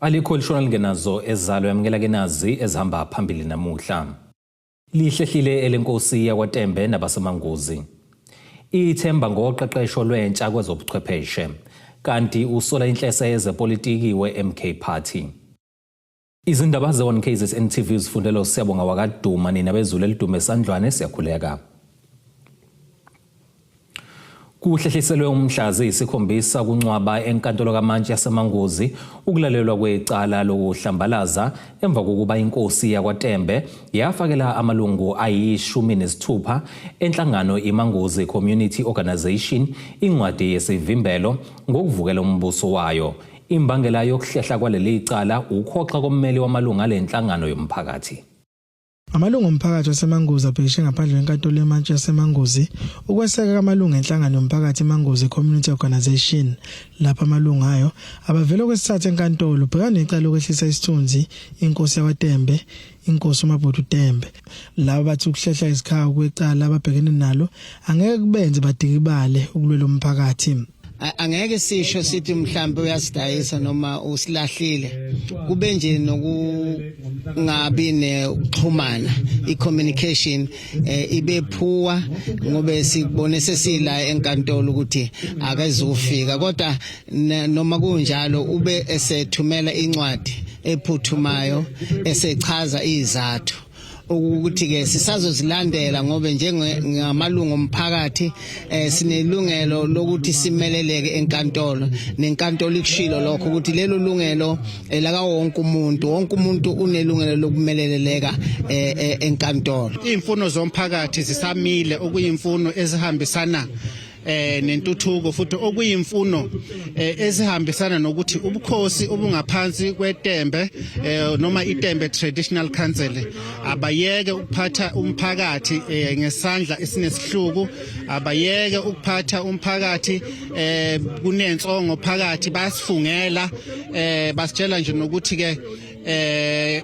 Alikho lishona lingenazo ezalo yamukela kenazi ezihamba phambili namuhla. Lihlehlile elenkosi yakwaTembe nabasemanguzi. Ithemba ngoqeqesho lwentsha kwezobuchwepheshe, kanti usola inhlese yezepolitiki we-MK Party. Izindaba ze-1 KZN TV zifundela Siyabonga wakaduma ninabezulu elidume esandlwane siyakhuleka. Kuhlehliselwe umhla ziyisikhombisa kuncwaba enkantolo kaMantshi yasemanguzi ukulalelwa kwecala lokuhlambalaza emva kokuba inkosi yakwaTembe yafakela amalungu ayi-16 enhlangano iManguzi Community Organisation incwadi yesivimbelo ngokuvukela umbuso wayo. Imbangela yokuhlehla kwaleli cala ukhoxa kommeli wamalungu alenhlangano yomphakathi. Amalungu omphakathi wasemanguzi abhekishe ngaphandle kwenkantolo eMantshi yasemanguzi ukweseka amalungu enhlangano yomphakathi iManguzi Community Organisation. Lapha amalungu ayo abavela kwesithathu enkantolo bhekana necala lokwehlisa isithunzi inkosi yakwaTembe, inkosi uMabhuti Tembe. Laba bathi ukuhlehla izikhawu kwecala ababhekene nalo angeke kubenze badikibale ukulwela umphakathi. Angeke sisho sithi mhlambe uyasidayisa noma usilahlile, kube nje nokungabi nekuxhumana, i-communication ibe phuwa ngoba sibone sesila enkantolo ukuthi akezufika, kodwa noma kunjalo ube esethumela incwadi ephuthumayo esechaza izathu ukuthi ke sisazozilandela ngoba njengamalungu omphakathi sinelungelo lokuthi simeleleke enkantolo, nenkantolo ikushilo lokho ukuthi lelo lungelo laka wonke umuntu unelungelo lokumeleleka enkantolo. Imfuno zomphakathi zisamile okuyimfuno ezihambisana nentuthuko futhi okuyimfuno ezihambisana nokuthi ubukhosi obungaphansi kweTembe noma iTembe Traditional Council abayeke ukuphatha umphakathi ngesandla esinesihluku, abayeke ukuphatha umphakathi kunensongo phakathi, basifungela basitshela nje nokuthi ke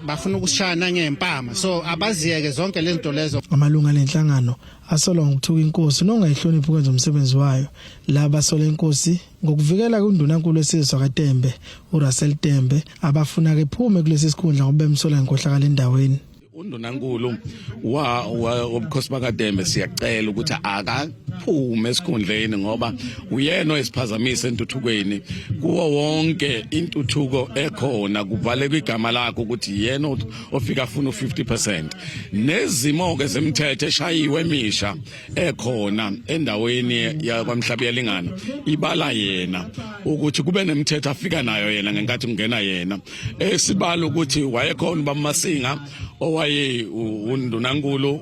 bafuna ukushana ngempama, so abaziyeke zonke lezi zinto lezo. Amalungu alenhlangano asolwa ngokuthuka inkosi nongayihloniphi ukwenza umsebenzi wayo. Laba sola inkosi ngokuvikela kundunankulu wesizwe kaTembe uRussell Tembe abafuna ke phume kulesi sikhundla ngoba bemsola inkohlakala endaweni. Undunankulu wobukhosi bakaTembe siyacela ukuthi akaphume esikhundleni ngoba uyena oyisiphazamisa entuthukweni kuwo wonke intuthuko ekhona, kubhale kwigama lakho ukuthi yena ofika afuna u50%. Nezimo ke zemthetho eshayiwe emisha ekhona endaweni yakwamhlabi yalingana ibala yena ukuthi kube nemithetho afika nayo yena ngenkathi kungena yena. Esibalo ukuthi wayekhona bamasinga owaye undunankulu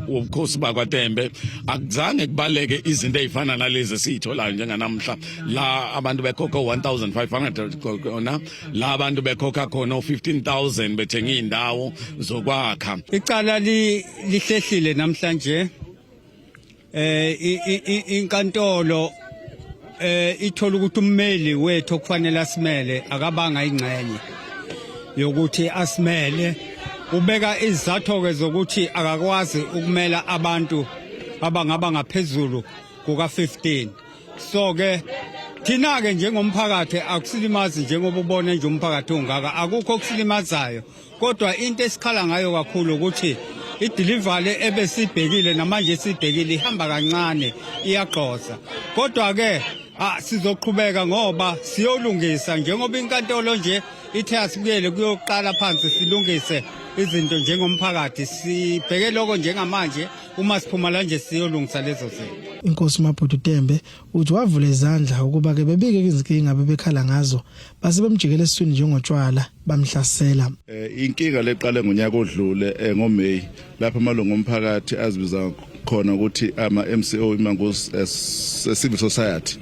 wobukhosi bakwaTembe, akuzange kubaleke izinto ezifana nalezi sitholayo njenganamhla la abantu bekhokha 1500 khona, la abantu bekhokha khona 15000 bethenga indawo zokwakha. Icala lihlehlile namhlanje inkantolo ithola ukuthi ummeli wethu okufanele asimele akabanga ingxenye yokuthi asimele, ubeka izathu zokuthi akakwazi ukumela abantu abangaba ngaphezulu kuka15. So ke thina ke njengomphakathi akusilimazi njengoba ubone nje umphakathi ongaka, akukho okusilimazayo, kodwa into esikhala ngayo kakhulu ukuthi idelivery ebesibhekile namanje sibhekile ihamba kancane, iyagqoza. Kodwa ke sizoqhubeka ngoba siyolungisa njengoba inkantolo nje ithe asibuyele kuyoqala phansi silungise izinto njengomphakathi, sibheke lokho njengamanje uma siphuma la nje siyolungisa lezo zinto. Inkosi uMabhuti Tembe uthi wavula izandla ukuba ke bebike izinkinga bebekhala ngazo base bemjikela esiswini njengotshwala bamhlasela. Inkinga leqale ngonyaka odlule ngoMeyi lapha amalungu omphakathi azibiza khona ukuthi ama-MCO iManguzi Civil Society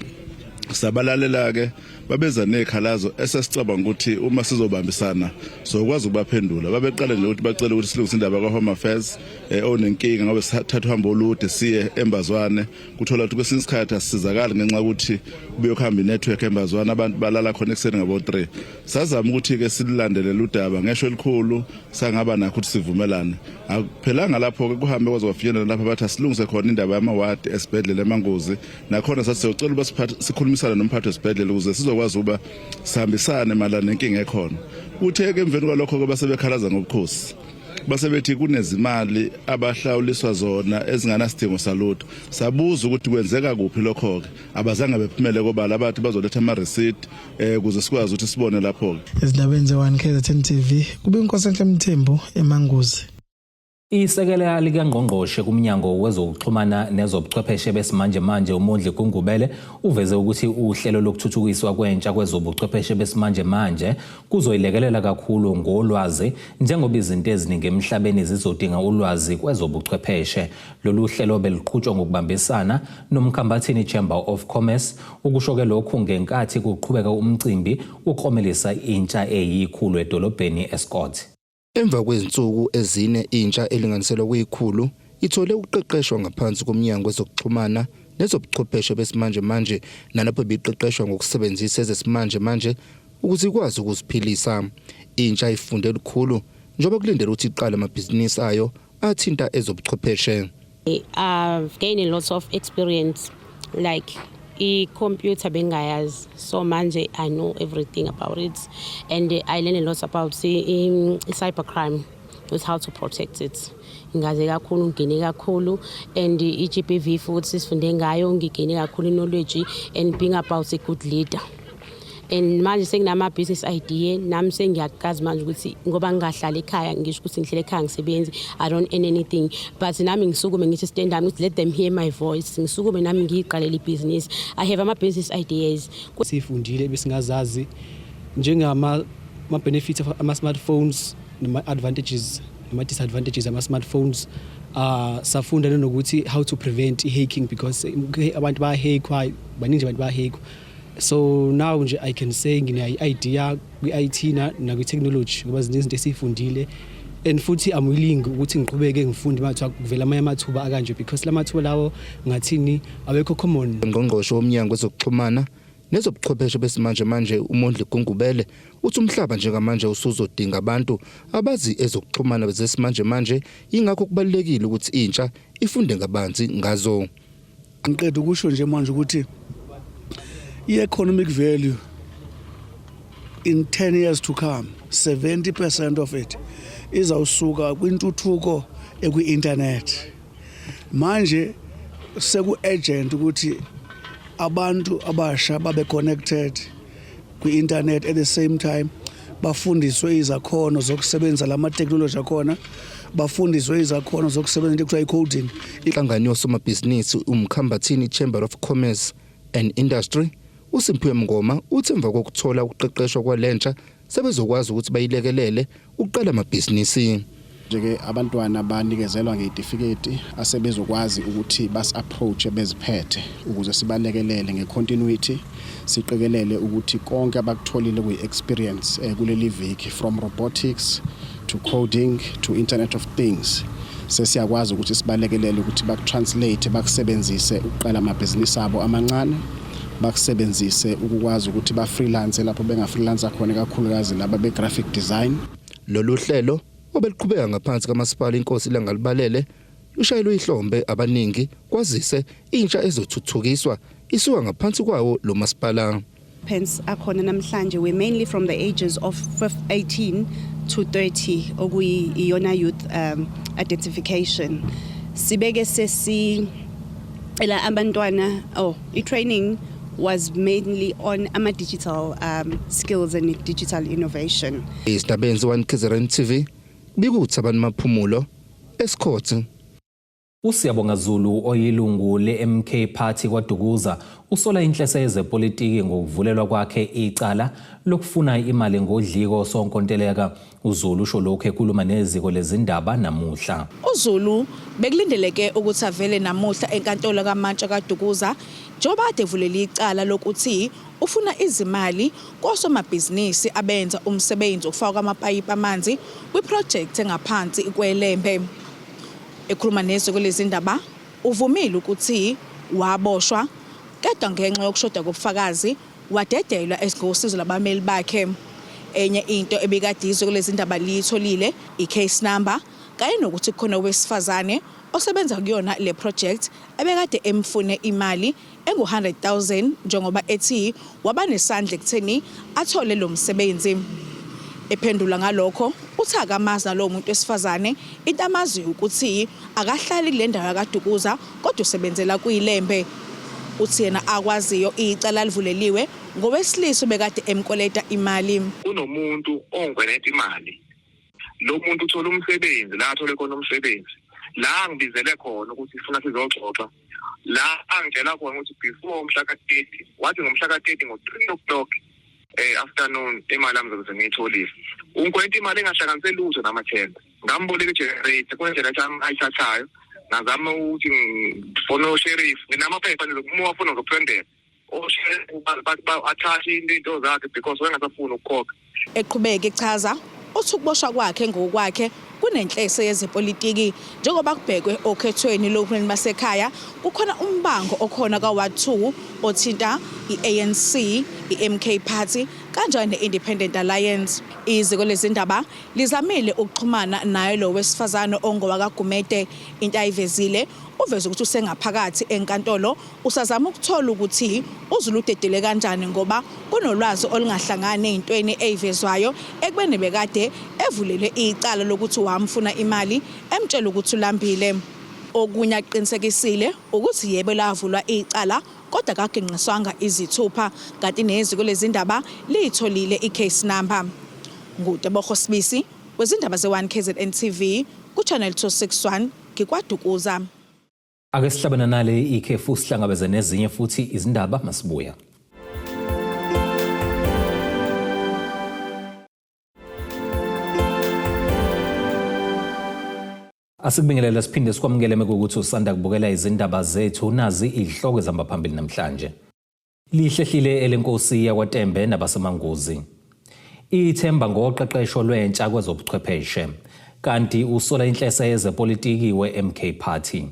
sabalalela ke babeza nekhalazo esesicabanga ukuthi uma sizobambisana sokwazi ukubaphendula. Babeqala nje ukuthi bacela ukuthi silungise indaba kaHome Affairs onenkinga ngoba sithatha uhambo olude siye eMbazwane, kuthola ukuthi kwesinye isikhathi asizakala ngenxa ukuthi kuyokuhamba inetwork eMbazwane, abantu balala khona ekuseni ngabo3. Sazama ukuthi ke sililandelele udaba ngesho elikhulu sangaba nakho ukuthi sivumelane. Akuphelanga lapho ke kuhambe kwaze kwafinyela lapha bathi asilungise khona indaba yamawadi esibhedlela eManguzi, nakhona sathi siyocela sikhulumisana nomphathi wesibhedlela ukuze sizokwazi uba sihambisane malana nenkinga ekhona. Uthe ke emveni kwalokho ke basebekhalaza ngobukhosi. Basebethi kunezimali abahlawuliswa zona ezinganasidingo salutho. Sabuza ukuthi kwenzeka kuphi lokho ke. Abazange bephumele kobala abathi bazoletha ama receipt ukuze sikwazi ukuthi sibone lapho ke. Ezindabeni ze1 KZN TV kube inkosi Mthembu eManguzi. Isekela likaNgqongqoshe kuMnyango wezokuxhumana nezobuchwepheshe besimanje manje uMondli Gungubele uveze ukuthi uhlelo lokuthuthukiswa kwentsha kwezobuchwepheshe besimanje manje kuzoyilekelela kakhulu ngolwazi njengoba izinto eziningi emhlabeni zizodinga ulwazi kwezobuchwepheshe. Lolu hlelo beliqhutshwa ngokubambisana noMkhambathini Chamber of Commerce ukusho ke lokhu ngenkathi kuqhubeka umcimbi ukromelisa intsha eyikhulu edolobheni eScott. Emva kwezinsuku ezine intsha elinganiselwa kwikhulu ithole ukuqeqeshwa ngaphansi komnyango wezokuxhumana nezobuchwepheshe besimanje manje nalapho biqeqeshwa ngokusebenzisa ezesimanje manje ukuze ikwazi ukuziphilisa. Intsha ifunde lukhulu njengoba kulindele ukuthi iqale amabhizinisi ayo athinta ezobuchwepheshe. I've gained lots of experience like computer bengayazi, so manje I know everything about it, and I learned a lot about cybercrime with how to protect it. Ngaze kakhulu ngene kakhulu and GBV futhi sifunde ngayo ngigene kakhulu knowledge and being about a good leader. And manje senginama business idea nami sengiyakazi manje ukuthi ngoba ngingahlala ekhaya ngisho ukuthi ngihlele ekhaya ngisebenzi I don't earn anything, but nami ngisukume ngithi stand up ukuthi let them hear my voice, ngisukume nami ngiqalele ibusiness. I have ama business ideas. Sifundile besingazazi njengama benefits ama smartphones nama advantages nama disadvantages ama smartphones. Safunda nokuthi how to prevent hacking because abantu ba hack baningi abantu ba hack. So now I can say ngine idea kwi-IT na kwi-technology ngoba izinto esifundile and futhi I'm willing ukuthi ngiqhubeke ngifunde mathuba kuvela amanye amathuba akanje because lamathuba lawo ngathini awekho common. Ngqongqoshe womnyango wezokuxhumana nezobuchwepheshe besimanje manje uMondli Gungubele uthi umhlaba njengamanje usuzodinga abantu abazi ezokuxhumana bezesimanje manje ingakho kubalekile ukuthi intsha ifunde ngabanzi ngazo. Ngiqeda ukusho nje manje ukuthi economic value in 10 years to come 70% of it izawusuka kwintuthuko ekwi-internet. Manje seku-urgent ukuthi abantu abasha babe connected kwi-internet at the same time bafundiswe izakhono zokusebenza lama technology akhona, bafundiswe izakhono zokusebenza into ekuthiwa i-coding. Inhlangano yosomabhizinisi uMkhambathini Chamber of Commerce and Industry uSimphiwe Mngoma uthi emva kokuthola ukuqeqeshwa kwalentsha sebezokwazi ukuthi bayilekelele uqala amabhizinisi. Njeke abantwana banikezelwa ngecertificate asebezokwazi ukuthi bas approach beziphethe ukuze sibalekelele ngecontinuity siqekelele ukuthi konke abakutholile kwi-experience kuleli viki from robotics to coding to internet of things sesiyakwazi ukuthi sibalekelele ukuthi bakutranslate bakusebenzise uqala amabhizinisi abo amancane bakusebenzise ukukwazi ukuthi ba freelance lapho benga freelancer khona kakhulukazi laba be graphic design. Lolu hlelo obeliqhubeka ngaphansi kamasipala inkosi langalibalele lushayelwe ihlombe abaningi kwazise intsha ezothuthukiswa isuka ngaphansi kwawo lo masipala. Hence akhona namhlanje we mainly from the ages of 18 to 30 okuyiyona youth identification. Sibeke sesi ela abantwana i-training was mainly on digital skills and digital innovation. Izindabeni ze1 KZN TV bikuthi abantu maphumulo eScott. Usiyabonga Zulu oyilungu leMK Party kwaDukuza usola inhlese yezepolitiki ngokuvulelwa kwakhe icala lokufuna imali ngodliko sonkontileka. uZulu usho lokho ekhuluma neziko lezindaba namuhla. uZulu bekulindeleke ukuthi avele namuhla enkantolo kaMantshi kaDukuza njengoba ade vulela icala lokuthi ufuna izimali kosomabhizinisi abenza umsebenzi okufaka amapayipi amanzi kwiproject engaphansi kweLembe. Ekhuluma neziko lezindaba uvumile ukuthi waboshwa kodwa ngenxa yokushoda kobufakazi wadedelwa esingosizo labameli bakhe. Enye into ebekade iziko lezindaba litholile i-case number kanye nokuthi khona owesifazane osebenza kuyona le project ebekade emfune imali engu100,000 njengoba ethi waba nesandla ekutheni athole lo msebenzi. Ephendula ngalokho uthi akamazi nalo muntu wesifazane into amazi ukuthi akahlali kule ndawo kaDukuza kodwa usebenzela kuyilembe. Uthi yena akwaziyo icala livuleliwe ngowesilisa bekade emkoleta imali. Kunomuntu ongweneta imali, lo muntu uthola umsebenzi la athole khona umsebenzi, la ngibizele khona ukuthi sifuna sizoxoxa, la angitshela khona ukuthi before umhla ka-30 wathi ngomhla ka-30 ngo-3 o'clock afternoon imali yami zokuze ngiyitholile. Ungikwenta imali engahlanganise lutho namathenda, ngamboleka igenerator kwendlela yami ayithathayo, ngazama ukuthi ngifone usheriff nginamaphepha noma ufuna ukuprendela osheriff ba-attach into zakhe because wengasafuni ukukhokha. Eqhubeka echaza uthi ukuboshwa kwakhe ngokwakhe kunenhleso yezepolitiki njengoba kubhekwe okhethweni lohulumeni basekhaya kukhona umbango okhona kaWard 2 othinta iANC, iMK Party kanjani neIndependent Alliance. Iziko lezindaba lizamile ukuxhumana naye lo wesifazane ongowakaGumede into ayivezile uveze ukuthi usengaphakathi enkantolo usazama ukuthola ukuthi uzuludedele kanjani ngoba kunolwazi olungahlangani ezintweni ezivezwayo ekubeni bekade evulele icala lokuthi wamfuna imali emtshela ukuthi ulambile. Okunye aqinisekisile ukuthi yebo lavulwa icala kodwa kagenqiswanga izithupha kanti neziko lezindaba litholile icase number. Ngudebogo Sibisi wezindaba ze1KZN TV ku channel 261 ngikwaDukuza. Ake sihlabana nale ikhefu sihlangabeze nezinye futhi izindaba masibuya. Asikubingelela siphinde sikwamukele ukuthi usanda kubukela izindaba zethu nazi ihloko ezihamba phambili namhlanje. Lihlehlile elenkosi yakwaTembe nabasemanguzi. Ithemba ngoqeqesho lwentsha kwezobuchwepheshe kanti usola inhlesa yezepolitiki weMK Party.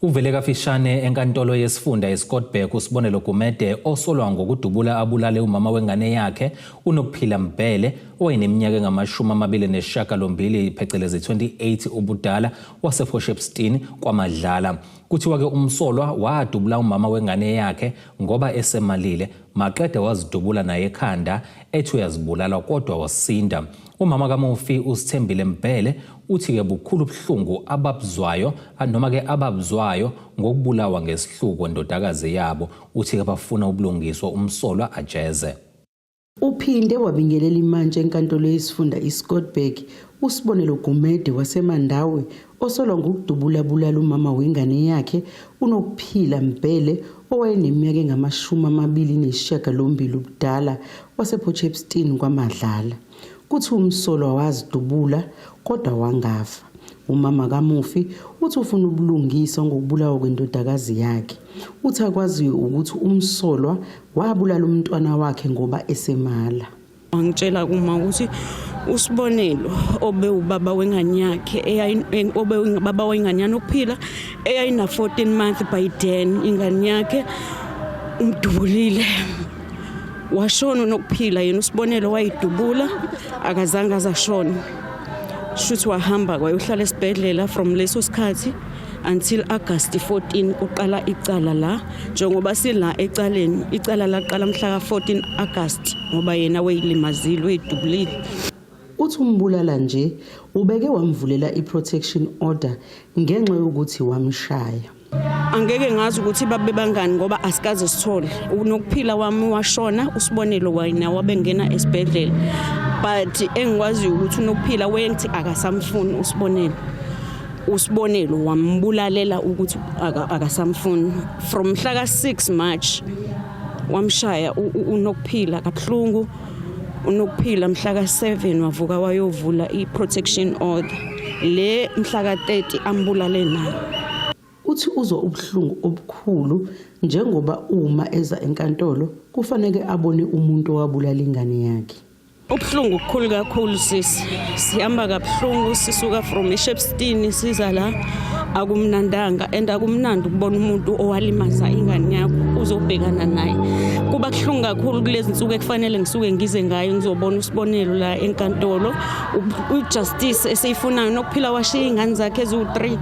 Uvele kafishane enkantolo yesifunda eScottburg uSibonelo Gumede osolwa ngokudubula abulale umama wengane yakhe uNokuphila Mbele owayeneminyaka engama-28 phecelezi 28 ubudala waseForshepstein kwaMadlala. Kuthiwa ke umsolwa wadubula umama wengane yakhe ngoba esemalile maqede wazidubula naye ekhanda ethi uyazibulala kodwa wasinda. Umama kaMufi uSithembile Mbele uthi ke bukhulu ubuhlungu ababuzwayo noma ke ababuzwayo ngokubulawa ngesihluko ndodakazi yabo. Uthi ke bafuna ubulungiswa umsolwa ajeze. Uphinde wabingelela imanje enkantolo yesifunda eScottburg uSibonelo Gumede waseMandawe osolwa ngokudubula bulala umama wengane yakhe uNokuphila Mbele owayeneminyaka engama-28 ubudala waseForshepstein kwaMadlala. Kuthi umsolwa wazidubula kodwa wangafa. Umama kaMufi uthi ufuna ubulungisa ngokubulawa kwendodakazi yakhe. Uthi akwaziyo ukuthi umsolwa wabulala umntwana wakhe ngoba esemala. Ngitshela kuma ukuthi uSibonelo obe ubaba wengane yakhe obe ubaba wengane yokuphila eyayina 14 months by then ingane yakhe umdubulile. Washona Nokuphila yena uSibonelo wayidubula akazange azashona. Shuthi wahamba kwayohlala esibhedlela from leso sikhathi until August 14 kuqala icala la njengoba sila ecaleni icala laqala mhla ka14 August ngoba yena wayelimazile wayidubulile. Uthi umbulala nje ubeke wamvulela iprotection order ngenxa yokuthi wamshaya. Angeke ngazi ukuthi babe bangani ngoba asikaze sithole. Unokuphila wami washona uSibonelo wayina wabengena esibhedlela. But engikwazi ukuthi uNokuphila wenthi akasamfuni uSibonelo. uSibonelo wambulalela ukuthi akasamfuni. From mhla ka6 March wamshaya uNokuphila kaBhlungu. uNokuphila mhla ka7 wavuka wayovula iprotection order. Le mhla ka30 ambulale nayo. Uthi uzwa ubuhlungu obukhulu njengoba uma eza enkantolo kufanele abone umuntu owabulala ingane yakhe. Ubuhlungu okukhulu kakhulu sisi. Sihamba kaBhlungu sisuka from eShepstone siza la akumnandanga and akumnandi ukubona umuntu owalimaza ingane yakho uzobhekana naye. Kuba kuhlungu kakhulu kulezi insuku ekufanele ngisuke ngize ngayo ngizobona usibonelo la enkantolo ujustice esiyifunayo nokuphila washiya ingane zakhe ezu3.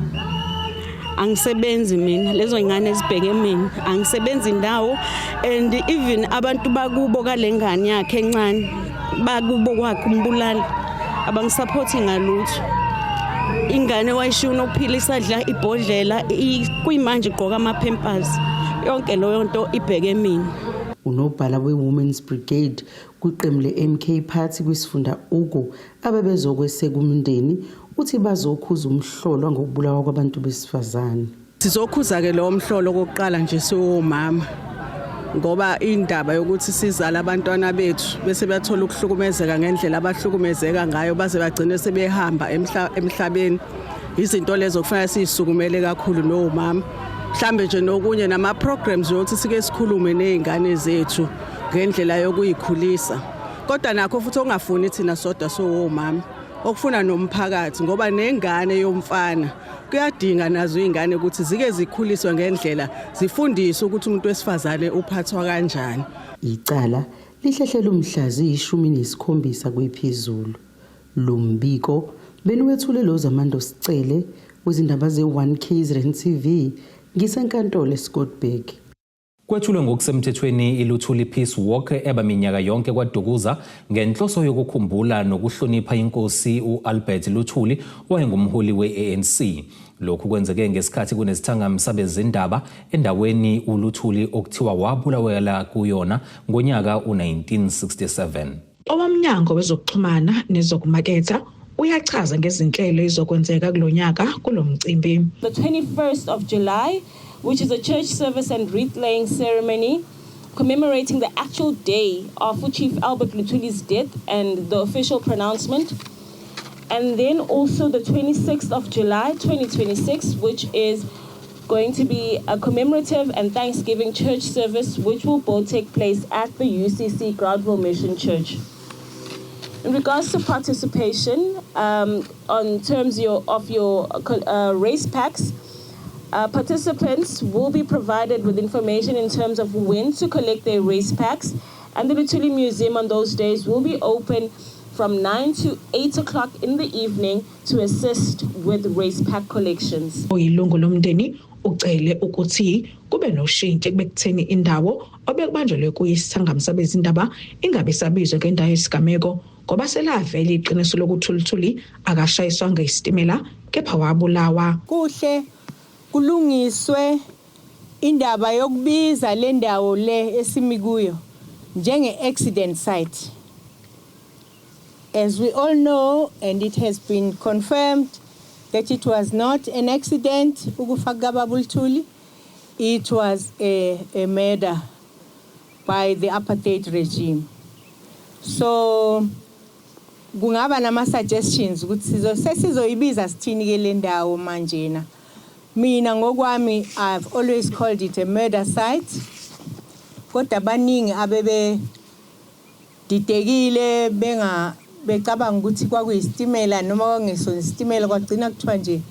Angisebenzi mina lezo ingane ezibheke mina, angisebenzi indawo and even abantu bakubo kalengane yakhe encane bakubo kwakhe umbulali abangisupporti ngalutho. Ingane wayishiya unokuphila isadla ibhodlela kuyimanje igqoka ama-pampers, yonke leyo nto ibheke mina. Unobhala we-Women's Brigade kwiqembu le-MK Party kwisifunda ugu abebezokweseka umndeni uthi bazokhuza umhlolo ngokubulawa kwabantu besifazane. Sizokhuza ke lo mhlolo kokuqala nje siwomama ngoba indaba yokuthi sizala abantwana bethu bese bathola ukuhlukumezeka ngendlela abahlukumezeka ngayo baze bagcine sebehamba emhlabeni. Izinto lezo kufanele sisukumele kakhulu nomama. Mhlambe nje nokunye nama programs yokuthi sike sikhulume nezingane zethu ngendlela yokuyikhulisa. Kodwa nakho futhi ongafuni thina sodwa sowomama. Okufuna nomphakathi ngoba nengane yomfana kuyadinga nazo izingane ukuthi zike zikhuliswe ngendlela zifundiswe ukuthi umuntu wesifazane uphathwa kanjani. Icala lihlehlela umhlazi 17 kwephezulu. Lo mbiko beniwethule lo Zamando Sicele wezindaba ze1 KZN TV ngisenkantolo eScottburg. Kwethulwe ngokusemthethweni iLuthuli Peace Walk ebaminyaka yonke kwaDukuza ngenhloso yokukhumbula nokuhlonipha inkosi uAlbert Luthuli owayengumholi weANC. Lokhu kwenzeke ngesikhathi kunesithangamisa bezindaba endaweni uLuthuli okuthiwa wabulawela kuyona ngonyaka u1967. Owamnyango wezokuxhumana nezokumaketha uyachaza ngezinhlelo ezokwenzeka kulonyaka kulomcimbi. The 21st of July, which is a church service and wreath laying ceremony commemorating the actual day of Chief Albert Luthuli's death and the official pronouncement. And then also the 26th of July 2026, which is going to be a commemorative and Thanksgiving church service, which will both take place at the UCC Groundville Mission Church. In regards to participation, on terms of your race packs, participants will be provided with information in terms of when to collect their race packs, and the Luthuli Museum on those days will be open from 9 to 8 o'clock in the evening to assist with race pack collections. Oyilungu lomndeni ucele ukuthi kube noshintsho ekubekutheni indawo obekubanjelwe kuyisithangamisa bezindaba ingabe sabizwe ngendawo yesigameko ngoba selavela iqiniso lokuthi uLuthuli akashayiswanga isitimela kepha wabulawa. Kuhle kulungiswe indaba yokubiza le ndawo le esimi kuyo njenge accident site. As we all know, and it has been confirmed that it was not an accident ukufa kaBaba Luthuli, it was a murder by the apartheid regime. So kungaba nama suggestions ukuthi sesizoyibiza sithini ke le ndawo manje na. Mina ngokwami I've always called it a murder site. Kodwa baningi abebe ditekile becabanga ukuthi kwakuyisitimela noma kwangesona isitimela kwagcina kuthiwa nje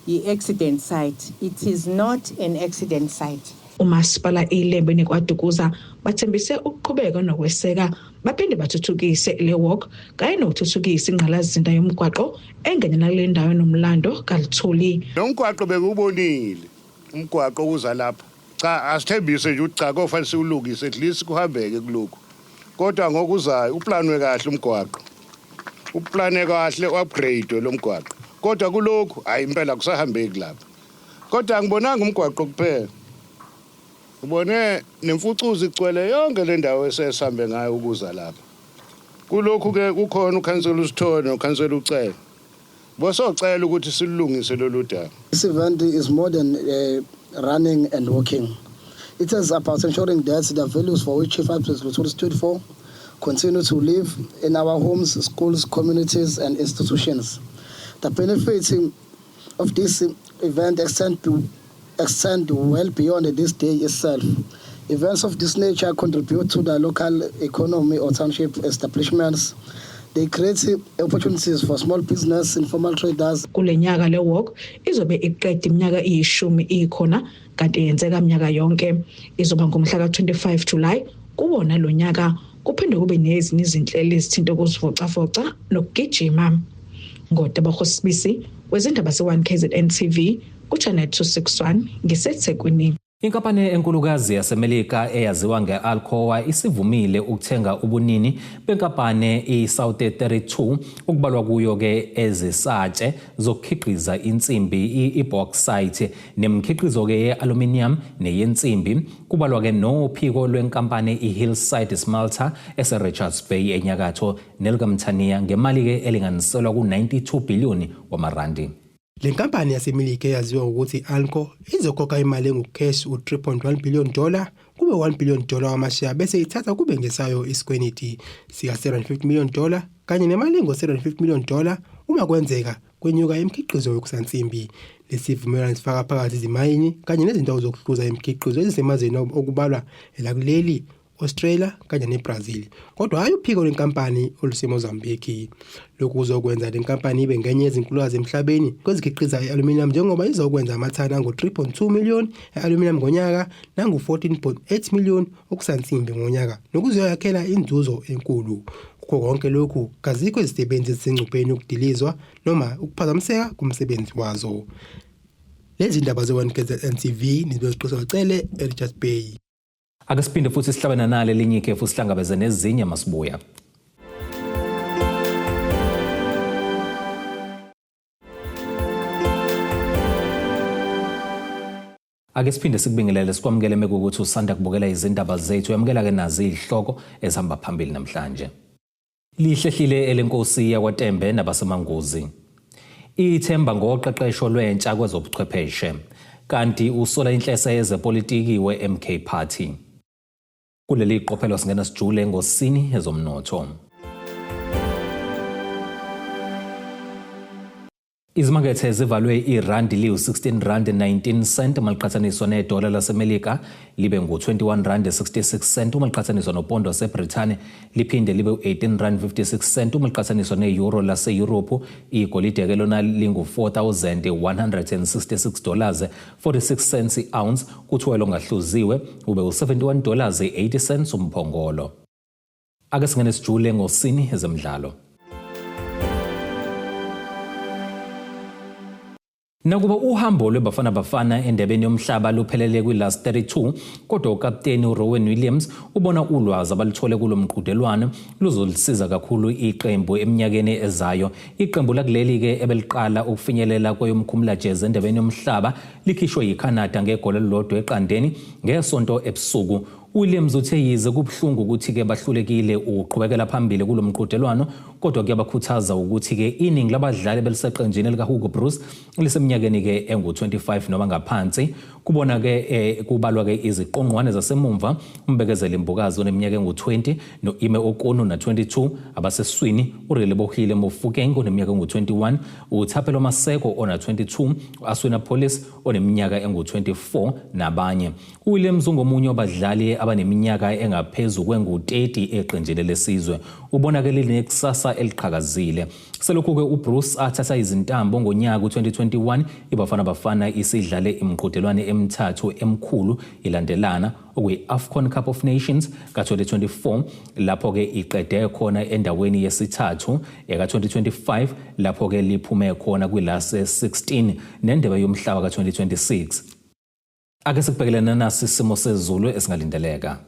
i-accident site. It is not an accident site. Umasipala iLembe kwaDukuza bathembise ukuqhubeka nokweseka baphinde bathuthukise le walk kanye nokuthuthukisa ingqalasizinda yomgwaqo engenela kule ndawo enomlando kaLuthuli. Lo mgwaqo bekubonile umgwaqo kuza lapha. Cha asithembise nje ucha kofanele siulungise at least kuhambeke kuloko. Kodwa ngokuzayo uplanwe kahle umgwaqo. Uplane kahle upgrade lo mgwaqo. Kodwa kuloko hayi impela kusahambeki lapha. Kodwa ngibonanga umgwaqo kuphela. Ubone nemfucuzi igcwele yonke le ndawo esesambe ngayo ukuza lapha. Kulokhu ke kukhona ukhansela uSithole nokhansela uCele. Bosocela ukuthi silungise lolu daba. This event is more than running and walking. It is about ensuring that the values for which Chief Albert Luthuli stood for continue to live in our homes, schools, communities and institutions. The benefits of this event extend well beyond this day itself. Events of this nature contribute to the local economy or township establishments, They create opportunities for small business, informal traders. Kulenyaka le walk izobe iqeda iminyaka iyishumi ikhona kanti yenzeka iminyaka yonke. Izoba ngomhla ka-25 July kubona lo nyaka kuphinde kube nezinye izinhlelo ezithinta ukuzivocavoca nokugijima. Ngodaba Khosibisi wezindaba se-1 KZN TV kuChannel 261 ngiseThekwini. Inkampani enkulukazi yaseMelika eyaziwa nge-Alcoa isivumile ukuthenga ubunini benkampani iSouth 32 okubalwa kuyo ke ezisatshe zokukhiqiza insimbi i-bauxite nemikhiqizo ke ye-aluminium neyensimbi kubalwa ke nophiko lwenkampani iHillside Smelter eseRichards Bay enyakatho nelkamthaniya ngemali ke elinganiselwa ku-92 billion wamarandi. Le nkampani yaseMelika eyaziwa ngokuthi Alco izokhokha imali engu-cash u-$3.1 billion kube $1 billion wamasheya bese ithatha kube ngesayo isikweniti sika-$750 million kanye nemali engu-$750 million uma kwenzeka kwenyuka imikhiqizo yokusansimbi. Lesivumelwano sifaka phakathi izimayini kanye nezindawo zokukhiqiza imikhiqizo ezisemazweni okubalwa elakuleli Australia kanye neBrazil kodwa hayi uphiko lwenkampani oluseMozambique. Lokhu kuzokwenza le nkampani ibe ngenye yezinkulukazi emhlabeni kwezikhiqiza i-aluminium njengoba izokwenza amathani angu-3.2 million e-aluminium ngonyaka nangu-14.8 million okusansimbi ngonyaka nokuzoyakhela inzuzo enkulu. Kukho konke lokhu kazikho izisebenzi ezisengcupheni yokudilizwa noma ukuphazamiseka kumsebenzi wazo. Lezi ndaba ze-1 KZN TV nizoziqosa cele eRichards Bay. Ake siphinde futhi sihlabana nale linye ikhefu sihlangabeze nezinye masibuya. Ake siphinde sikubingelele sikwamukele mekukuthi usanda kubukela izindaba zethu yamukela ke nazi izihloko ezihamba phambili namhlanje. Lihlehlile elenkosi yakwaTembe nabasemanguzi. Ithemba ngoqeqesho lwentsha kwezobuchwepheshe kanti usola inhlesa yezepolitiki we-MK Party. Kuleli qophelo singena sijule ngosini ezomnotho. Izimakethe zivalwe irandi liwu-16.19 maliqhathaniswa nedola laseMelika libe ngu-21.66 maliqhathaniswa nopondo waseBrithani liphinde libe u-18.56 maliqhathaniswa ne-euro lase-Europe. Igolide ke lona lingu-$4,166.46 i-ounce kuthwele ongahluziwe ube u-$71.80 umphongolo. Ake singene sijule ngosini ezemidlalo. Nakuba uhambo lweBafana Bafana endebeni yomhlaba luphelele kwi-last 32 kodwa ukapteni uRowan Williams ubona ulwazi abaluthole kulomqhudelwano luzolisiza kakhulu iqembu eminyakeni ezayo. Iqembu lakuleli ke ebeliqala ukufinyelela kweyomkhumula jazz endebeni yomhlaba likhishwe yiCanada ngegoli elilodwa eqandeni ngesonto ebusuku. Williams uthe yize kubhlungu ukuthi ke bahlulekile uqhubekela phambili kulomqhudelwano kodwa kuyabakhuthaza ukuthi ke iningi labadlali beliseqenjini lika Hugo Bruce liseminyakeni ke engu-25 noma ngaphansi. Kubona ke kubalwa ke iziqongqwane zasemumva umbekezeli imbukazi oneminyaka engu-20 noIme Okonu na-22 abaseswini uRelebohile Mofokeng oneminyaka engu-21 uThapelo Maseko ona-22 uAswina Police oneminyaka engu-24 nabanye. Williams ungomunye wabadlali abaneminyaka engaphezulu kwengu-30 eqenjini lesizwe. Ubonakele nekusasa eliqhakazile. Selokhu ke uBruce athatha izintambo ngonyaka u-2021 iBafana Bafana isidlale imqhudelwano emithathu emkhulu ilandelana okuyi-AFCON Cup of Nations ka-2024 lapho ke iqede khona endaweni yesithathu ka-2025 lapho ke liphume khona kwilase 16 nendebe yomhlaba ka-2026. Ake sikubhekelena nasi isimo sezulu esingalindeleka.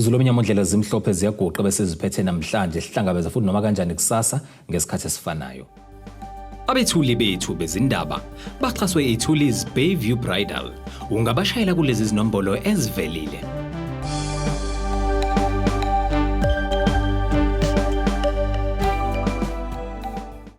uzulu omnyama ondlela zimhlophe ziyaguqa bese ziphethe namhlanje sihlangabeza futhi noma kanjani kusasa ngesikhathi esifanayo. Abethuli bethu bezindaba baxhaswe iThuli's Bayview Bridal. Ungabashayela kulezi zinombolo ezivelile.